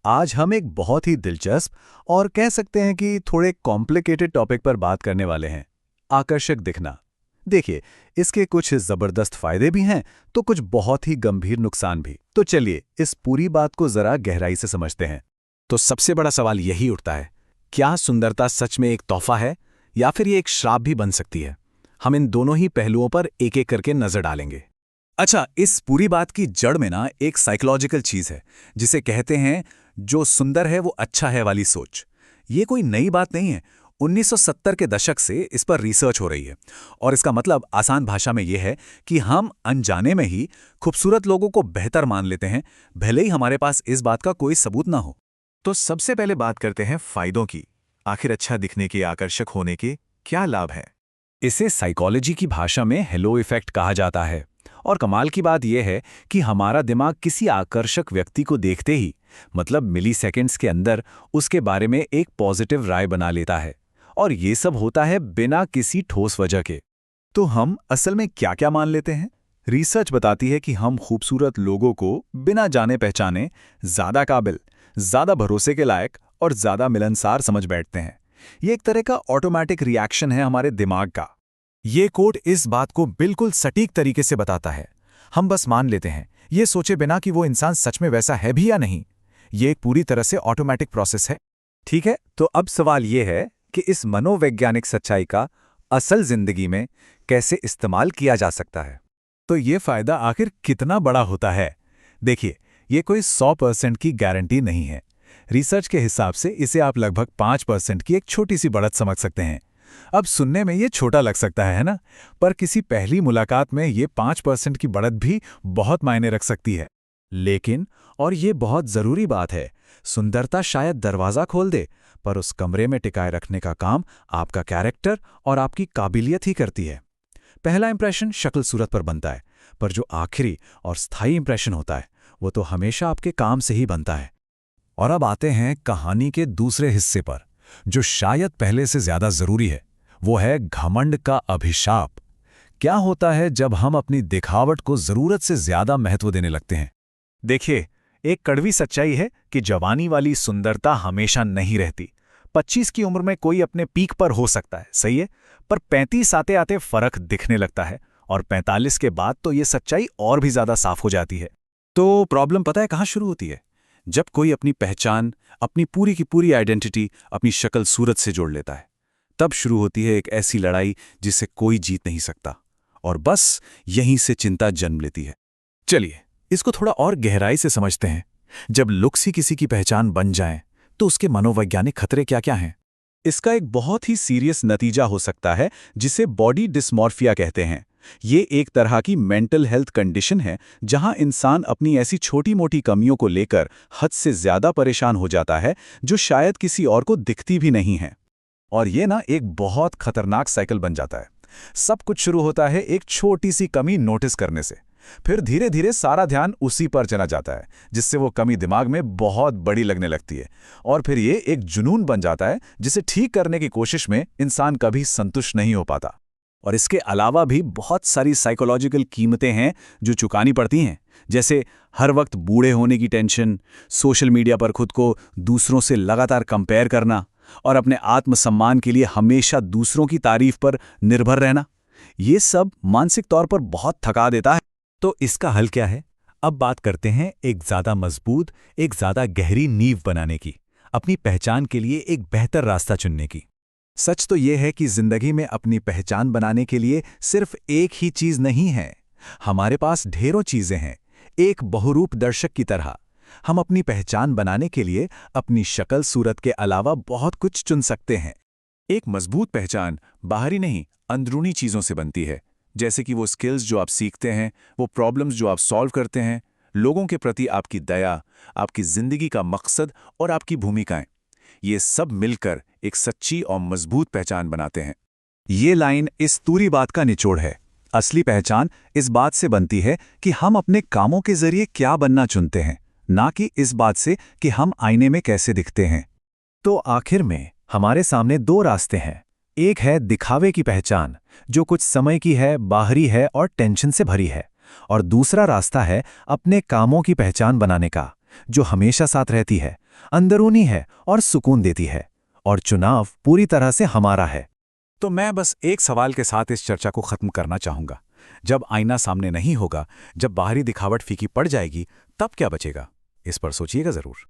आज हम एक बहुत ही दिलचस्प और कह सकते हैं कि थोड़े कॉम्प्लिकेटेड टॉपिक पर बात करने वाले हैं, आकर्षक दिखना। देखिए, इसके कुछ जबरदस्त फायदे भी हैं, तो कुछ बहुत ही गंभीर नुकसान भी। तो चलिए इस पूरी बात को जरा गहराई से समझते हैं। तो सबसे बड़ा सवाल यही उठता है, क्या सुंदरता सच में एक तोहफा है या फिर ये एक श्राप भी बन सकती है? हम इन दोनों ही पहलुओं पर एक एक करके नजर डालेंगे। अच्छा, इस पूरी बात की जड़ में ना एक साइकोलॉजिकल चीज है, जिसे कहते हैं जो सुंदर है वो अच्छा है वाली सोच। ये कोई नई बात नहीं है। 1970 के दशक से इस पर रिसर्च हो रही है, और इसका मतलब आसान भाषा में यह है कि हम अनजाने में ही खूबसूरत लोगों को बेहतर मान लेते हैं, भले ही हमारे पास इस बात का कोई सबूत ना हो। तो सबसे पहले बात करते हैं फायदों की। आखिर अच्छा दिखने के, आकर्षक होने के क्या लाभ हैं? इसे साइकोलॉजी की भाषा में हेलो इफेक्ट कहा जाता है। और कमाल की बात यह है कि हमारा दिमाग किसी आकर्षक व्यक्ति को देखते ही, मतलब मिलीसेकंड्स के अंदर, उसके बारे में एक पॉजिटिव राय बना लेता है। और ये सब होता है बिना किसी ठोस वजह के। तो हम असल में क्या क्या मान लेते हैं? रिसर्च बताती है कि हम खूबसूरत लोगों को बिना जाने पहचाने ज्यादा काबिल, ज्यादा भरोसे के लायक और ज्यादा मिलनसार समझ बैठते हैं। ये एक तरह का ऑटोमेटिक रिएक्शन है हमारे दिमाग का। ये कोड इस बात को बिल्कुल सटीक तरीके से बताता है। हम बस मान लेते हैं, ये सोचे बिना कि वो इंसान सच में वैसा है भी या नहीं। ये एक पूरी तरह से ऑटोमेटिक प्रोसेस है। ठीक है, तो अब सवाल ये है कि इस मनोवैज्ञानिक सच्चाई का असल जिंदगी में कैसे इस्तेमाल किया जा सकता है। तो ये फायदा आखिर कितना बड़ा होता है? देखिए, ये कोई 100% की गारंटी नहीं है। रिसर्च के हिसाब से इसे आप लगभग 5% की एक छोटी सी बढ़त समझ सकते हैं। अब सुनने में ये छोटा लग सकता है ना? पर किसी पहली मुलाकात में ये 5% की बढ़त भी बहुत मायने रख सकती है। लेकिन, और ये बहुत जरूरी बात है, सुंदरता शायद दरवाजा खोल दे, पर उस कमरे में टिकाए रखने का काम आपका कैरेक्टर और आपकी काबिलियत ही करती है। पहला इंप्रेशन शक्ल सूरत पर बनता है, पर जो आखिरी और स्थायी इंप्रेशन होता है वो तो हमेशा आपके काम से ही बनता है। और अब आते हैं कहानी के दूसरे हिस्से पर, जो शायद पहले से ज्यादा जरूरी है। वो है घमंड का अभिशाप। क्या होता है जब हम अपनी दिखावट को जरूरत से ज्यादा महत्व देने लगते हैं? देखिए, एक कड़वी सच्चाई है कि जवानी वाली सुंदरता हमेशा नहीं रहती। 25 की उम्र में कोई अपने पीक पर हो सकता है, सही है, पर 35 आते आते फर्क दिखने लगता है, और 45 के बाद तो ये सच्चाई और भी ज्यादा साफ हो जाती है। तो प्रॉब्लम पता है कहाँ शुरू होती है? जब कोई अपनी पहचान, अपनी पूरी की पूरी आइडेंटिटी अपनी शक्ल सूरत से जोड़ लेता है। तब शुरू होती है एक ऐसी लड़ाई जिसे कोई जीत नहीं सकता, और बस यहीं से चिंता जन्म लेती है। चलिए इसको थोड़ा और गहराई से समझते हैं। जब लुक्स ही किसी की पहचान बन जाएं, तो उसके मनोवैज्ञानिक खतरे क्या क्या हैं? इसका एक बहुत ही सीरियस नतीजा हो सकता है, जिसे बॉडी डिस्मॉर्फिया कहते हैं। ये एक तरह की मेंटल हेल्थ कंडीशन है, जहां इंसान अपनी ऐसी छोटी मोटी कमियों को लेकर हद से ज्यादा परेशान हो जाता है, जो शायद किसी और को दिखती भी नहीं है। और ये ना एक बहुत खतरनाक साइकिल बन जाता है। सब कुछ शुरू होता है एक छोटी सी कमी नोटिस करने से, फिर धीरे धीरे सारा ध्यान उसी पर चला जाता है, जिससे वो कमी दिमाग में बहुत बड़ी लगने लगती है, और फिर ये एक जुनून बन जाता है, जिसे ठीक करने की कोशिश में इंसान कभी संतुष्ट नहीं हो पाता। और इसके अलावा भी बहुत सारी साइकोलॉजिकल कीमतें हैं जो चुकानी पड़ती हैं, जैसे हर वक्त बूढ़े होने की टेंशन, सोशल मीडिया पर खुद को दूसरों से लगातार कंपेयर करना, और अपने आत्मसम्मान के लिए हमेशा दूसरों की तारीफ पर निर्भर रहना। ये सब मानसिक तौर पर बहुत थका देता है। तो इसका हल क्या है? अब बात करते हैं एक ज्यादा मजबूत, एक ज्यादा गहरी नींव बनाने की, अपनी पहचान के लिए एक बेहतर रास्ता चुनने की। सच तो यह है कि जिंदगी में अपनी पहचान बनाने के लिए सिर्फ एक ही चीज नहीं है। हमारे पास ढेरों चीजें हैं, एक बहुरूप दर्शक की तरह। हम अपनी पहचान बनाने के लिए अपनी शक्ल सूरत के अलावा बहुत कुछ चुन सकते हैं। एक मजबूत पहचान बाहरी नहीं, अंदरूनी चीजों से बनती है, जैसे कि वो स्किल्स जो आप सीखते हैं, वो प्रॉब्लम्स जो आप सॉल्व करते हैं, लोगों के प्रति आपकी दया, आपकी जिंदगी का मकसद और आपकी भूमिकाएं। ये सब मिलकर एक सच्ची और मजबूत पहचान बनाते हैं। ये लाइन इस पूरी बात का निचोड़ है। असली पहचान इस बात से बनती है कि हम अपने कामों के जरिए क्या बनना चुनते हैं, ना कि इस बात से कि हम आईने में कैसे दिखते हैं। तो आखिर में हमारे सामने दो रास्ते हैं। एक है दिखावे की पहचान, जो कुछ समय की है, बाहरी है और टेंशन से भरी है। और दूसरा रास्ता है अपने कामों की पहचान बनाने का, जो हमेशा साथ रहती है, अंदरूनी है और सुकून देती है, और चुनाव पूरी तरह से हमारा है। तो मैं बस एक सवाल के साथ इस चर्चा को खत्म करना चाहूंगा। जब आईना सामने नहीं होगा, जब बाहरी दिखावट फीकी पड़ जाएगी, तब क्या बचेगा? इस पर सोचिएगा जरूर।